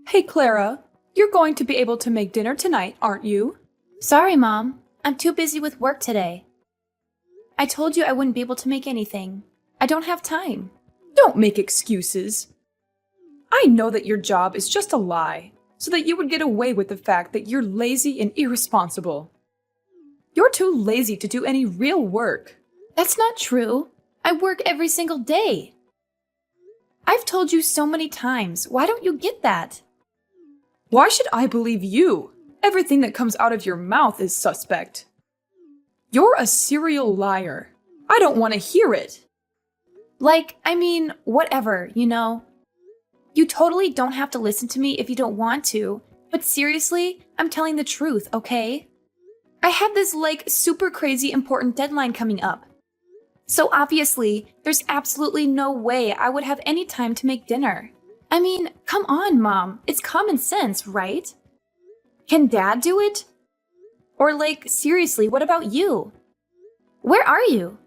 Hey, Clara, you're going to be able to make dinner tonight, aren't you? Sorry, Mom. I'm too busy with work today. I told you I wouldn't be able to make anything. I don't have time. Don't make excuses. I know that your job is just a lie, so that you would get away with the fact that you're lazy and irresponsible. You're too lazy to do any real work. That's not true. I work every single day. I've told you so many times. Why don't you get that? Why should I believe you? Everything that comes out of your mouth is suspect. You're a serial liar. I don't want to hear it. Whatever, you know. You totally don't have to listen to me if you don't want to, but seriously, I'm telling the truth, okay? I have this, super crazy important deadline coming up. So obviously, there's absolutely no way I would have any time to make dinner. I mean, come on, Mom. It's common sense, right? Can Dad do it? Or seriously, what about you? Where are you?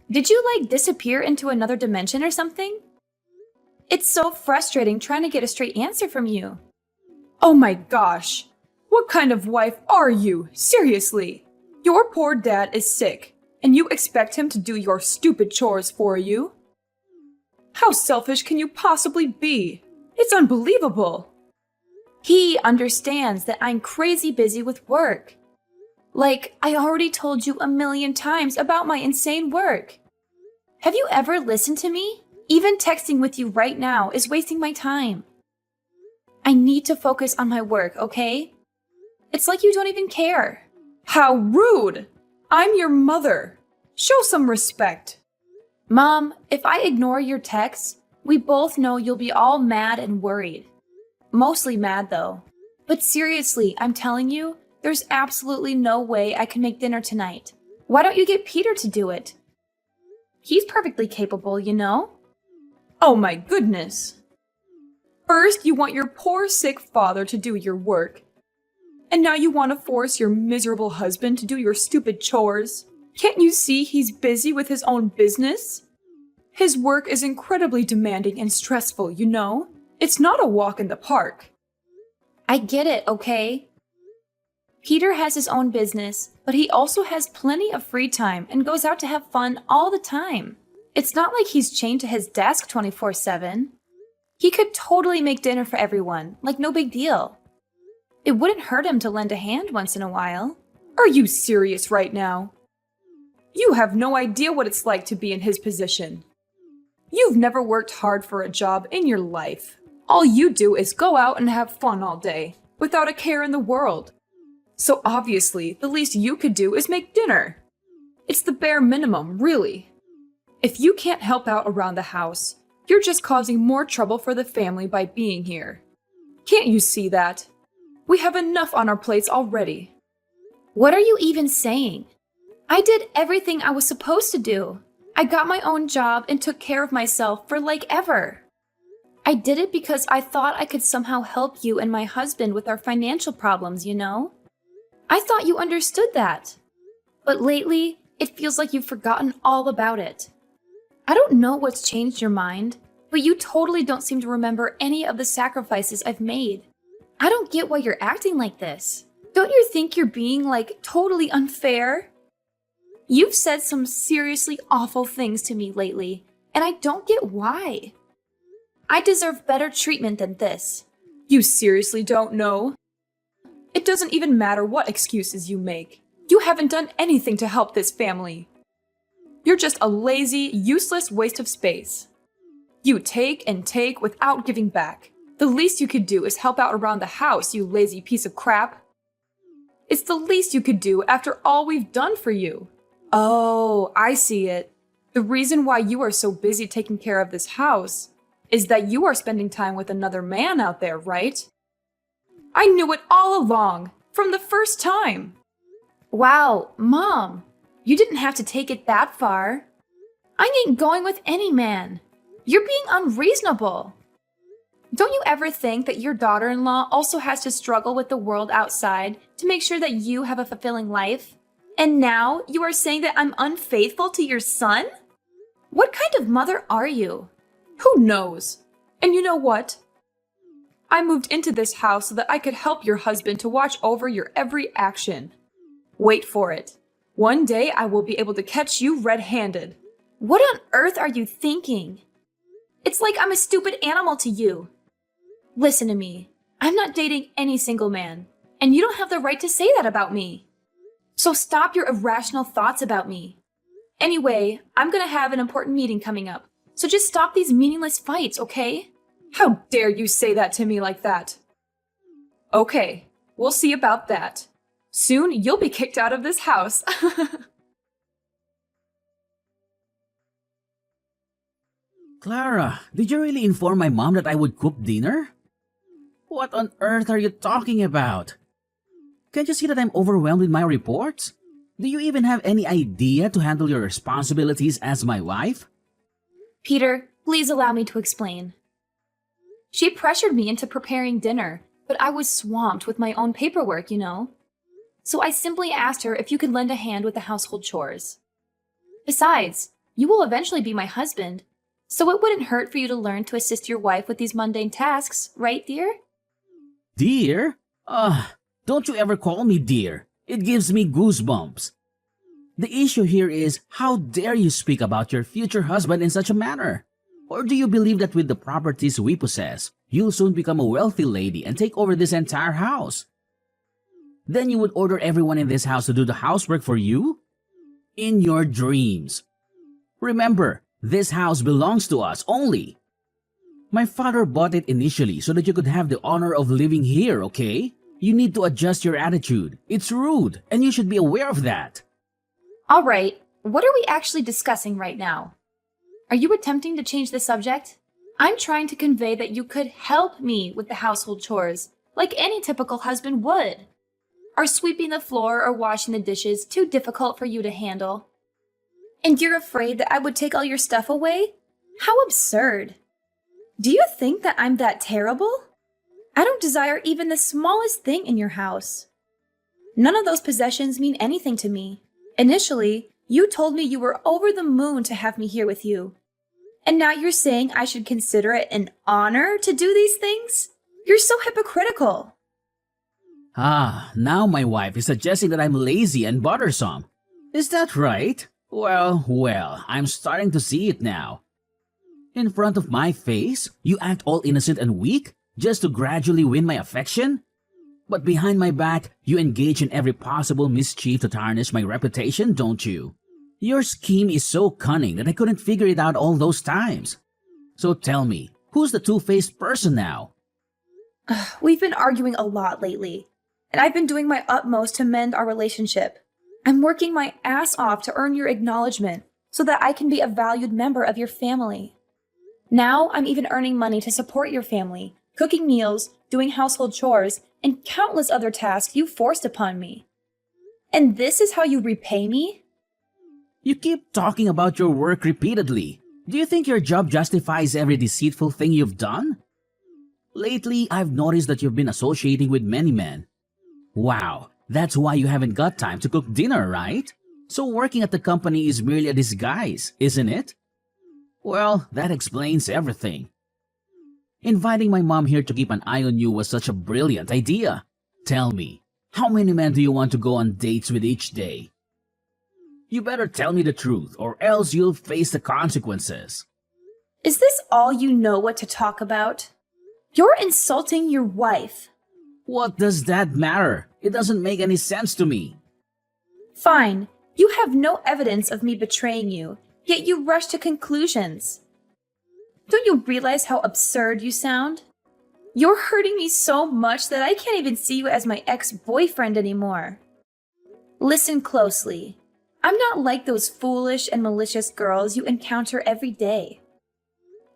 Did you, disappear into another dimension or something? It's so frustrating trying to get a straight answer from you. Oh my gosh! What kind of wife are you? Seriously! Your poor dad is sick, and you expect him to do your stupid chores for you? How selfish can you possibly be? It's unbelievable! He understands that I'm crazy busy with work. I already told you a million times about my insane work. Have you ever listened to me? Even texting with you right now is wasting my time. I need to focus on my work, okay? It's like you don't even care. How rude! I'm your mother. Show some respect. Mom, if I ignore your texts, we both know you'll be all mad and worried. Mostly mad, though. But seriously, I'm telling you, there's absolutely no way I can make dinner tonight. Why don't you get Peter to do it? He's perfectly capable, you know? Oh my goodness! First, you want your poor sick father to do your work. And now you want to force your miserable husband to do your stupid chores. Can't you see he's busy with his own business? His work is incredibly demanding and stressful, you know? It's not a walk in the park. I get it, okay? Peter has his own business, but he also has plenty of free time and goes out to have fun all the time. It's not like he's chained to his desk 24/7. He could totally make dinner for everyone, no big deal. It wouldn't hurt him to lend a hand once in a while. Are you serious right now? You have no idea what it's like to be in his position. You've never worked hard for a job in your life. All you do is go out and have fun all day, without a care in the world. So obviously, the least you could do is make dinner. It's the bare minimum, really. If you can't help out around the house, you're just causing more trouble for the family by being here. Can't you see that? We have enough on our plates already. What are you even saying? I did everything I was supposed to do. I got my own job and took care of myself for ever. I did it because I thought I could somehow help you and my husband with our financial problems, you know? I thought you understood that. But lately, it feels like you've forgotten all about it. I don't know what's changed your mind, but you totally don't seem to remember any of the sacrifices I've made. I don't get why you're acting like this. Don't you think you're being, totally unfair? You've said some seriously awful things to me lately, and I don't get why. I deserve better treatment than this. You seriously don't know? It doesn't even matter what excuses you make. You haven't done anything to help this family. You're just a lazy, useless waste of space. You take and take without giving back. The least you could do is help out around the house, you lazy piece of crap. It's the least you could do after all we've done for you. Oh, I see it. The reason why you are so busy taking care of this house is that you are spending time with another man out there, right? I knew it all along, from the first time. Wow, Mom, you didn't have to take it that far. I ain't going with any man. You're being unreasonable. Don't you ever think that your daughter-in-law also has to struggle with the world outside to make sure that you have a fulfilling life? And now you are saying that I'm unfaithful to your son? What kind of mother are you? Who knows? And you know what? I moved into this house so that I could help your husband to watch over your every action. Wait for it. One day I will be able to catch you red-handed. What on earth are you thinking? It's like I'm a stupid animal to you. Listen to me. I'm not dating any single man, and you don't have the right to say that about me. So stop your irrational thoughts about me. Anyway, I'm gonna have an important meeting coming up, so just stop these meaningless fights, okay? How dare you say that to me like that? Okay, we'll see about that. Soon you'll be kicked out of this house. Clara, did you really inform my mom that I would cook dinner? What on earth are you talking about? Can't you see that I'm overwhelmed with my reports? Do you even have any idea to handle your responsibilities as my wife? Peter, please allow me to explain. She pressured me into preparing dinner, but I was swamped with my own paperwork, you know. So I simply asked her if you could lend a hand with the household chores. Besides, you will eventually be my husband, so it wouldn't hurt for you to learn to assist your wife with these mundane tasks, right, dear? Dear? Don't you ever call me dear. It gives me goosebumps. The issue here is, how dare you speak about your future husband in such a manner? Or do you believe that with the properties we possess, you'll soon become a wealthy lady and take over this entire house? Then you would order everyone in this house to do the housework for you? In your dreams. Remember, this house belongs to us only. My father bought it initially so that you could have the honor of living here, okay? You need to adjust your attitude. It's rude, and you should be aware of that. All right, what are we actually discussing right now? Are you attempting to change the subject? I'm trying to convey that you could help me with the household chores, like any typical husband would. Are sweeping the floor or washing the dishes too difficult for you to handle? And you're afraid that I would take all your stuff away? How absurd. Do you think that I'm that terrible? I don't desire even the smallest thing in your house. None of those possessions mean anything to me. Initially, you told me you were over the moon to have me here with you. And now you're saying I should consider it an honor to do these things? You're so hypocritical. Now my wife is suggesting that I'm lazy and bothersome. Is that right? Well, I'm starting to see it now. In front of my face, you act all innocent and weak just to gradually win my affection? But behind my back, you engage in every possible mischief to tarnish my reputation, don't you? Your scheme is so cunning that I couldn't figure it out all those times. So tell me, who's the two-faced person now? We've been arguing a lot lately, and I've been doing my utmost to mend our relationship. I'm working my ass off to earn your acknowledgement so that I can be a valued member of your family. Now I'm even earning money to support your family, cooking meals, doing household chores, and countless other tasks you forced upon me. And this is how you repay me? You keep talking about your work repeatedly. Do you think your job justifies every deceitful thing you've done? Lately, I've noticed that you've been associating with many men. Wow, that's why you haven't got time to cook dinner, right? So working at the company is merely a disguise, isn't it? Well, that explains everything. Inviting my mom here to keep an eye on you was such a brilliant idea. Tell me, how many men do you want to go on dates with each day? You better tell me the truth, or else you'll face the consequences. Is this all you know what to talk about? You're insulting your wife. What does that matter? It doesn't make any sense to me. Fine, you have no evidence of me betraying you, yet you rush to conclusions. Don't you realize how absurd you sound? You're hurting me so much that I can't even see you as my ex-boyfriend anymore. Listen closely. I'm not like those foolish and malicious girls you encounter every day.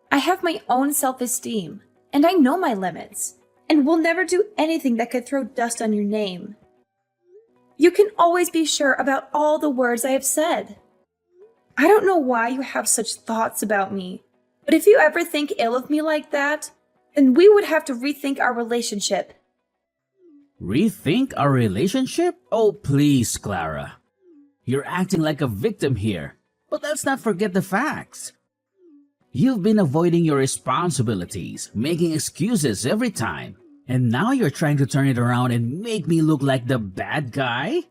I have my own self-esteem, and I know my limits, and will never do anything that could throw dust on your name. You can always be sure about all the words I have said. I don't know why you have such thoughts about me, but if you ever think ill of me like that, then we would have to rethink our relationship. Rethink our relationship? Oh, please, Clara. You're acting like a victim here, but let's not forget the facts. You've been avoiding your responsibilities, making excuses every time. And now you're trying to turn it around and make me look like the bad guy?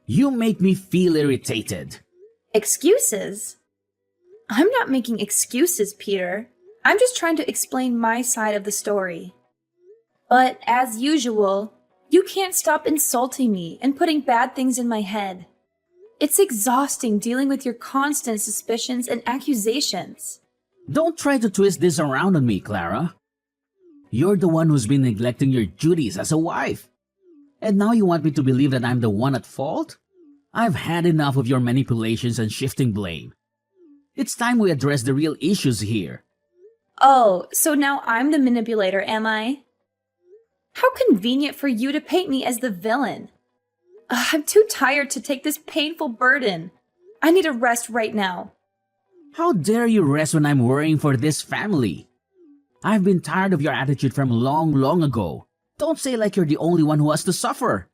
You make me feel irritated. Excuses? I'm not making excuses, Peter. I'm just trying to explain my side of the story. But as usual, you can't stop insulting me and putting bad things in my head. It's exhausting dealing with your constant suspicions and accusations. Don't try to twist this around on me, Clara. You're the one who's been neglecting your duties as a wife. And now you want me to believe that I'm the one at fault? I've had enough of your manipulations and shifting blame. It's time we address the real issues here. Oh, so now I'm the manipulator, am I? How convenient for you to paint me as the villain. I'm too tired to take this painful burden. I need a rest right now. How dare you rest when I'm worrying for this family? I've been tired of your attitude from long ago. Don't say like you're the only one who has to suffer.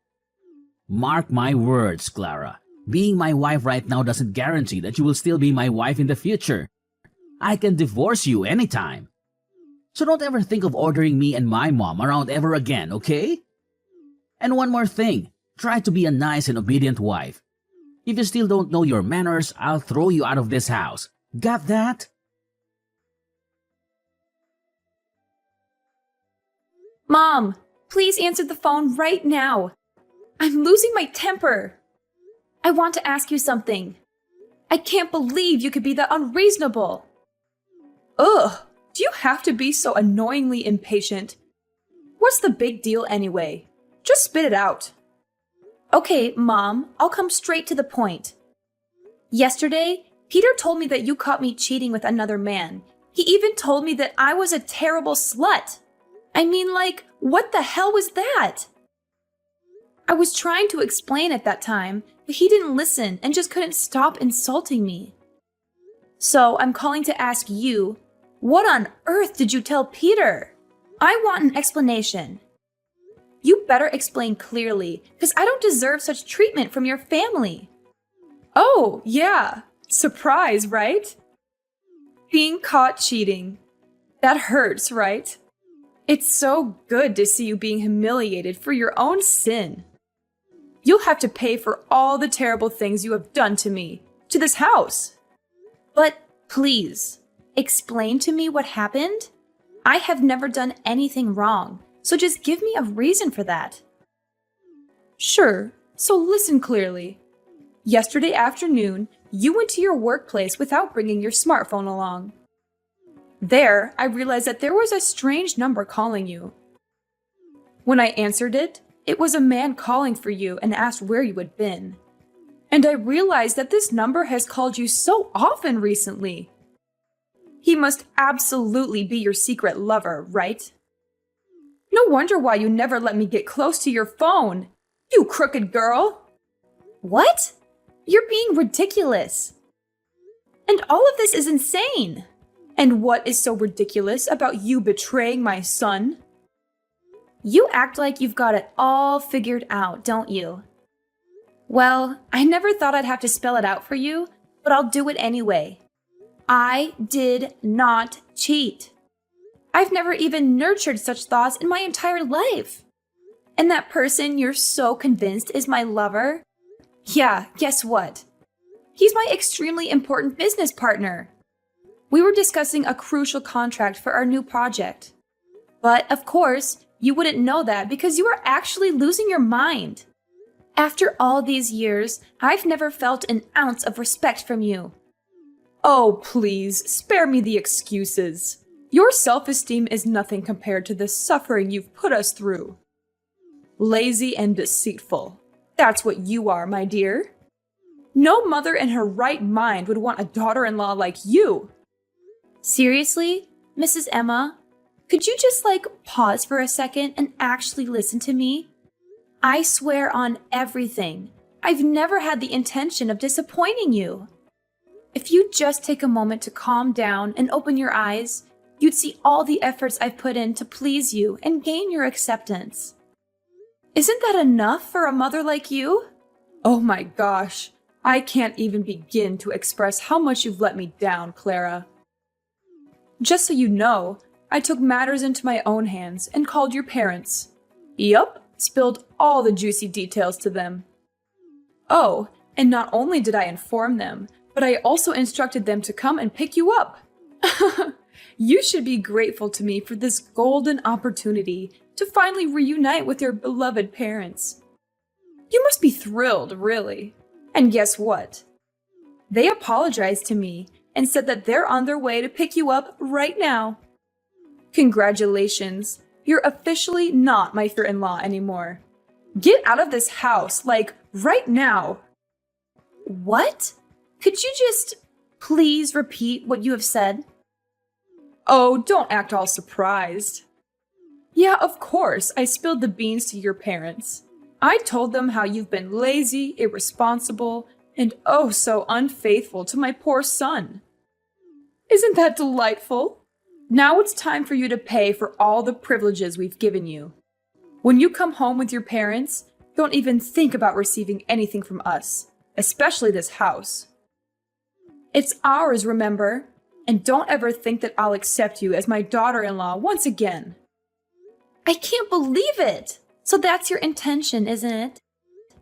Mark my words, Clara. Being my wife right now doesn't guarantee that you will still be my wife in the future. I can divorce you anytime. So don't ever think of ordering me and my mom around ever again, okay? And one more thing. Try to be a nice and obedient wife. If you still don't know your manners, I'll throw you out of this house. Got that? Mom, please answer the phone right now. I'm losing my temper. I want to ask you something. I can't believe you could be that unreasonable. Ugh, do you have to be so annoyingly impatient? What's the big deal anyway? Just spit it out. Okay, Mom, I'll come straight to the point. Yesterday, Peter told me that you caught me cheating with another man. He even told me that I was a terrible slut. I mean, like, what the hell was that? I was trying to explain at that time, but he didn't listen and just couldn't stop insulting me. So I'm calling to ask you, what on earth did you tell Peter? I want an explanation. You better explain clearly, because I don't deserve such treatment from your family. Oh, yeah. Surprise, right? Being caught cheating. That hurts, right? It's so good to see you being humiliated for your own sin. You'll have to pay for all the terrible things you have done to me, to this house. But please, explain to me what happened. I have never done anything wrong. So just give me a reason for that. Sure, so listen clearly. Yesterday afternoon, you went to your workplace without bringing your smartphone along. There, I realized that there was a strange number calling you. When I answered it, it was a man calling for you and asked where you had been. And I realized that this number has called you so often recently. He must absolutely be your secret lover, right? No wonder why you never let me get close to your phone. You crooked girl. What? You're being ridiculous. And all of this is insane. And what is so ridiculous about you betraying my son? You act like you've got it all figured out, don't you? Well, I never thought I'd have to spell it out for you, but I'll do it anyway. I did not cheat. I've never even nurtured such thoughts in my entire life. And that person you're so convinced is my lover? Yeah, guess what? He's my extremely important business partner. We were discussing a crucial contract for our new project. But of course, you wouldn't know that because you are actually losing your mind. After all these years, I've never felt an ounce of respect from you. Oh, please, spare me the excuses. Your self-esteem is nothing compared to the suffering you've put us through. Lazy and deceitful. That's what you are, my dear. No mother in her right mind would want a daughter-in-law like you. Seriously, Mrs. Emma? Could you just, pause for a second and actually listen to me? I swear on everything. I've never had the intention of disappointing you. If you just take a moment to calm down and open your eyes, you'd see all the efforts I've put in to please you and gain your acceptance. Isn't that enough for a mother like you? Oh my gosh, I can't even begin to express how much you've let me down, Clara. Just so you know, I took matters into my own hands and called your parents. Yup, spilled all the juicy details to them. Oh, and not only did I inform them, but I also instructed them to come and pick you up. You should be grateful to me for this golden opportunity to finally reunite with your beloved parents. You must be thrilled, really. And guess what? They apologized to me and said that they're on their way to pick you up right now. Congratulations, you're officially not my sister-in-law anymore. Get out of this house, like, right now. What? Could you just please repeat what you have said? Oh, don't act all surprised. Yeah, of course, I spilled the beans to your parents. I told them how you've been lazy, irresponsible, and oh so unfaithful to my poor son. Isn't that delightful? Now it's time for you to pay for all the privileges we've given you. When you come home with your parents, don't even think about receiving anything from us, especially this house. It's ours, remember? And don't ever think that I'll accept you as my daughter-in-law once again. I can't believe it! So that's your intention, isn't it?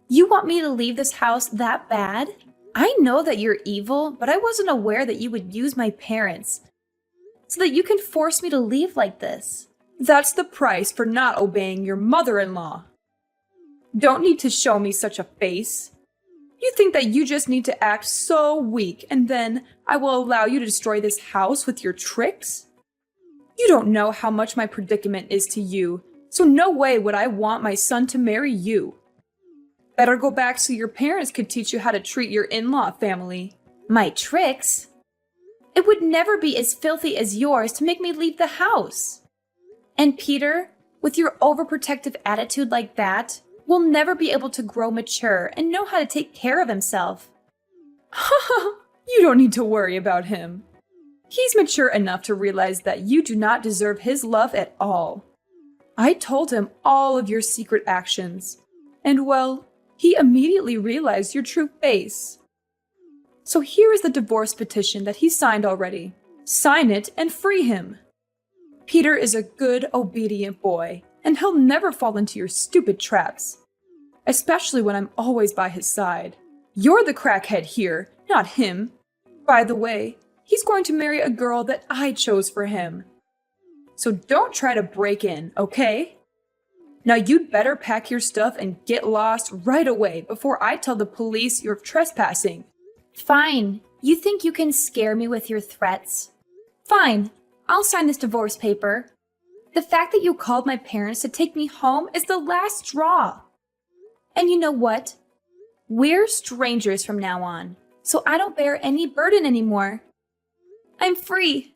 You want me to leave this house that bad? I know that you're evil, but I wasn't aware that you would use my parents so that you can force me to leave like this. That's the price for not obeying your mother-in-law. Don't need to show me such a face. You think that you just need to act so weak and then I will allow you to destroy this house with your tricks? You don't know how much my predicament is to you, so no way would I want my son to marry you. Better go back so your parents could teach you how to treat your in-law family. My tricks? It would never be as filthy as yours to make me leave the house. And Peter, with your overprotective attitude like that, will never be able to grow mature and know how to take care of himself. You don't need to worry about him. He's mature enough to realize that you do not deserve his love at all. I told him all of your secret actions, and well, he immediately realized your true face. So here is the divorce petition that he signed already. Sign it and free him. Peter is a good, obedient boy, and he'll never fall into your stupid traps. Especially when I'm always by his side. You're the crackhead here, not him. By the way, he's going to marry a girl that I chose for him. So don't try to break in, okay? Now you'd better pack your stuff and get lost right away before I tell the police you're trespassing. Fine. You think you can scare me with your threats? Fine. I'll sign this divorce paper. The fact that you called my parents to take me home is the last straw. And you know what? We're strangers from now on, so I don't bear any burden anymore. I'm free.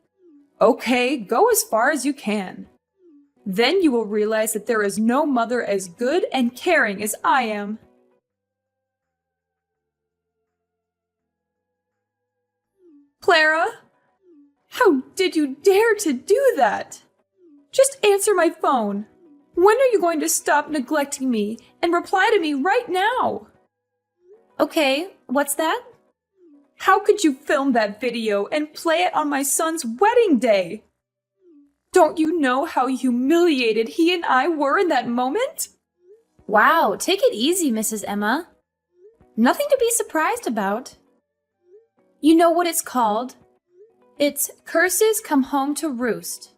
Okay, go as far as you can. Then you will realize that there is no mother as good and caring as I am. Clara? How did you dare to do that? Just answer my phone. When are you going to stop neglecting me and reply to me right now? Okay, what's that? How could you film that video and play it on my son's wedding day? Don't you know how humiliated he and I were in that moment? Wow, take it easy, Mrs. Emma. Nothing to be surprised about. You know what it's called? It's curses come home to roost.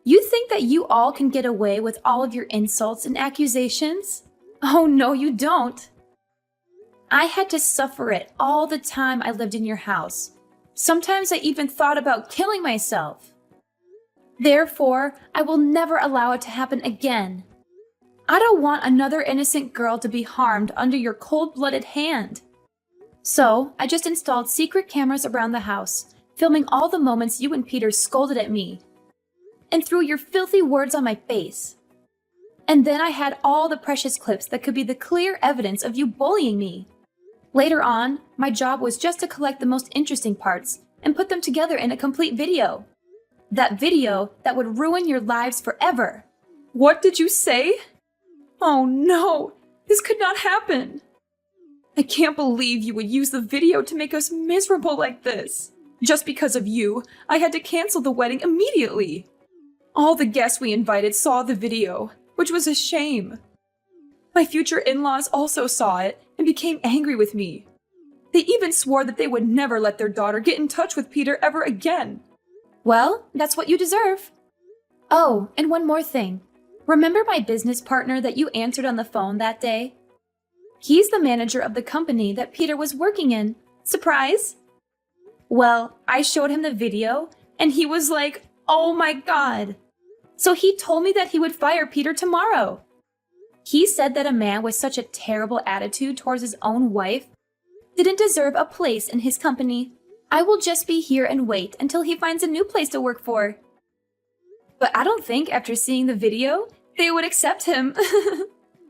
You think that you all can get away with all of your insults and accusations? Oh, no, you don't. I had to suffer it all the time I lived in your house. Sometimes I even thought about killing myself. Therefore, I will never allow it to happen again. I don't want another innocent girl to be harmed under your cold-blooded hand. So, I just installed secret cameras around the house, filming all the moments you and Peter scolded at me and threw your filthy words on my face. And then I had all the precious clips that could be the clear evidence of you bullying me. Later on, my job was just to collect the most interesting parts and put them together in a complete video. That video that would ruin your lives forever. What did you say? Oh no, this could not happen. I can't believe you would use the video to make us miserable like this. Just because of you, I had to cancel the wedding immediately. All the guests we invited saw the video, which was a shame. My future in-laws also saw it and became angry with me. They even swore that they would never let their daughter get in touch with Peter ever again. Well, that's what you deserve. Oh, and one more thing. Remember my business partner that you answered on the phone that day? He's the manager of the company that Peter was working in. Surprise! Well, I showed him the video, and he was like, "Oh my God." So he told me that he would fire Peter tomorrow. He said that a man with such a terrible attitude towards his own wife didn't deserve a place in his company. I will just be here and wait until he finds a new place to work for. But I don't think after seeing the video, they would accept him.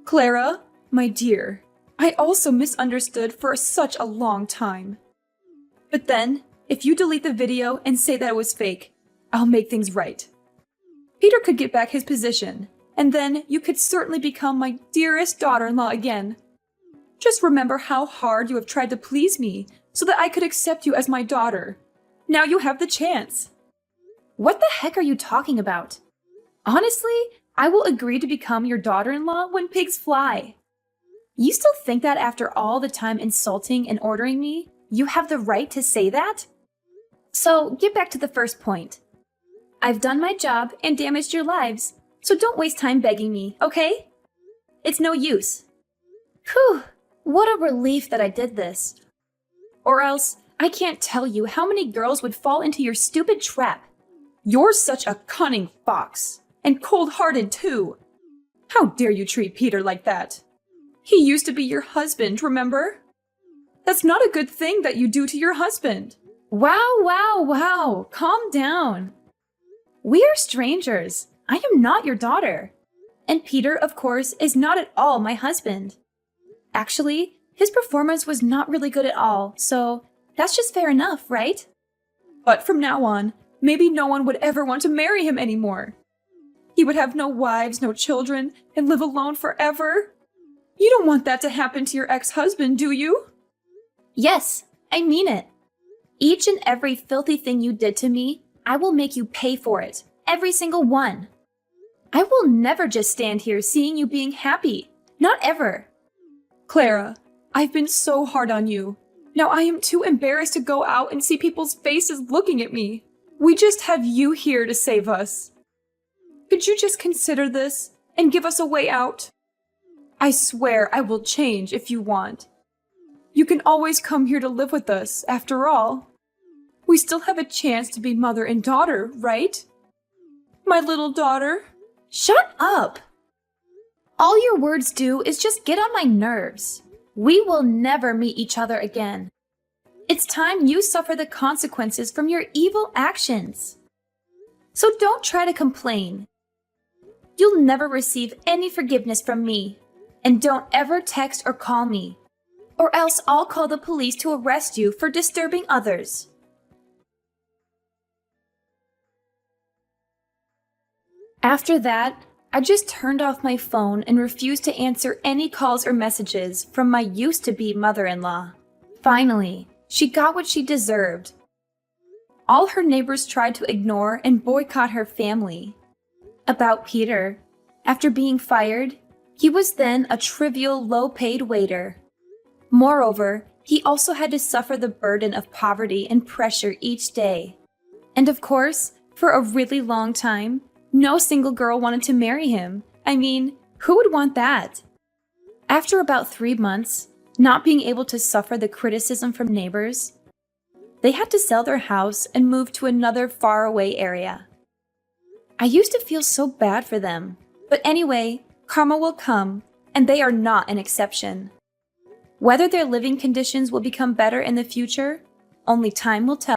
Clara, my dear, I also misunderstood for such a long time. But then, if you delete the video and say that it was fake, I'll make things right. Peter could get back his position, and then you could certainly become my dearest daughter-in-law again. Just remember how hard you have tried to please me so that I could accept you as my daughter. Now you have the chance. What the heck are you talking about? Honestly, I will agree to become your daughter-in-law when pigs fly. You still think that after all the time insulting and ordering me, you have the right to say that? So get back to the first point. I've done my job and damaged your lives, so don't waste time begging me, okay? It's no use. Whew, what a relief that I did this. Or else, I can't tell you how many girls would fall into your stupid trap. You're such a cunning fox, and cold-hearted too. How dare you treat Peter like that? He used to be your husband, remember? That's not a good thing that you do to your husband. Wow, calm down. We are strangers. I am not your daughter. And Peter, of course, is not at all my husband. Actually, his performance was not really good at all, so that's just fair enough, right? But from now on, maybe no one would ever want to marry him anymore. He would have no wives, no children, and live alone forever. You don't want that to happen to your ex-husband, do you? Yes, I mean it. Each and every filthy thing you did to me, I will make you pay for it. Every single one. I will never just stand here seeing you being happy. Not ever. Clara, I've been so hard on you. Now I am too embarrassed to go out and see people's faces looking at me. We just have you here to save us. Could you just consider this and give us a way out? I swear I will change if you want. You can always come here to live with us, after all. We still have a chance to be mother and daughter, right? My little daughter? Shut up! All your words do is just get on my nerves. We will never meet each other again. It's time you suffer the consequences from your evil actions. So don't try to complain. You'll never receive any forgiveness from me. And don't ever text or call me. Or else I'll call the police to arrest you for disturbing others. After that, I just turned off my phone and refused to answer any calls or messages from my used-to-be mother-in-law. Finally, she got what she deserved. All her neighbors tried to ignore and boycott her family. About Peter, after being fired, he was then a trivial, low-paid waiter. Moreover, he also had to suffer the burden of poverty and pressure each day. And of course, for a really long time, no single girl wanted to marry him. I mean, who would want that? After about 3 months, not being able to suffer the criticism from neighbors, they had to sell their house and move to another faraway area. I used to feel so bad for them. But anyway, karma will come, and they are not an exception. Whether their living conditions will become better in the future, only time will tell.